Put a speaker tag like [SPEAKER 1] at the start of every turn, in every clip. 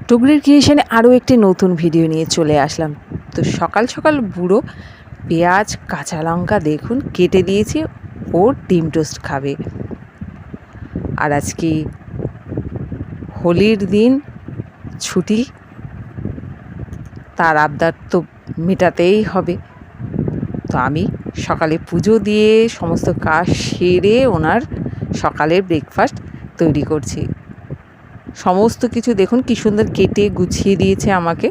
[SPEAKER 1] টুকরির ক্রিয়েশনে আরও একটি নতুন ভিডিও নিয়ে চলে আসলাম। তো সকাল সকাল বুড়ো পেঁয়াজ কাঁচা লঙ্কা দেখুন কেটে দিয়েছি, ও ডিম টোস্ট খাবে। আর আজকে হোলির দিন, ছুটি, তার আবদার তো মেটাতেই হবে। তো আমি সকালে পুজো দিয়ে সমস্ত কাজ সেরে ওনার সকালের ব্রেকফাস্ট তৈরি করছি। সমস্ত কিছু দেখুন কি সুন্দর কেটে গুছিয়ে দিয়েছে আমাকে।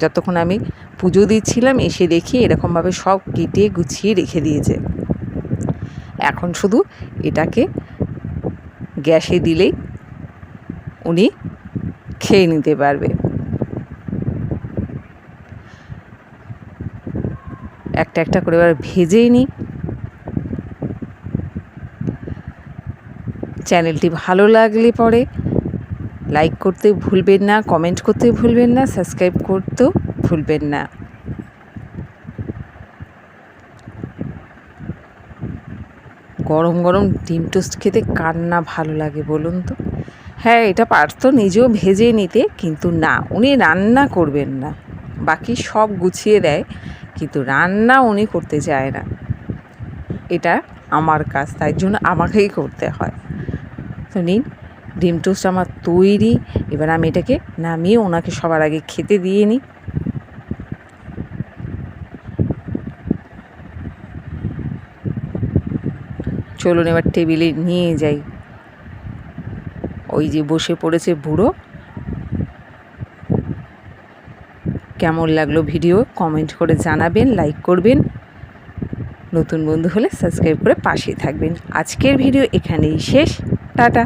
[SPEAKER 1] যতক্ষণ আমি পুজো দিচ্ছিলাম এসে দেখি এরকমভাবে সব কেটে গুছিয়ে রেখে দিয়েছে। এখন শুধু এটাকে গ্যাসে দিলেই উনি খেয়ে নিতে পারবে। একটা একটা করে এবার ভেজেই নিই। চ্যানেলটি ভালো লাগলে পরে লাইক করতে ভুলবেন না, কমেন্ট করতে ভুলবেন না, সাবস্ক্রাইব করতেও ভুলবেন না। গরম গরম ডিম টোস্ট খেতে কার না ভালো লাগে বলুন তো? হ্যাঁ, এটা পারতো নিজেও ভেজে নিতে, কিন্তু না, উনি রান্না করবেন না, বাকি সব গুছিয়ে দেয়, কিন্তু রান্না উনি করতে চায় না। এটা আমার কাজ, তাই জন্য আমাকেই করতে হয়। তো নিন, ডিম টোস্ট আমার তৈরি। এবার আমি এটাকে নামিয়ে ওনাকে সবার আগে খেতে দিয়ে নিই। চলুন এবার টেবিলে নিয়ে যাই। ওই যে বসে পড়েছে বুড়ো। কেমন লাগলো ভিডিও কমেন্ট করে জানাবেন, লাইক করবেন, নতুন বন্ধু হলে সাবস্ক্রাইব করে পাশে থাকবেন। আজকের ভিডিও এখানেই শেষ। টাটা।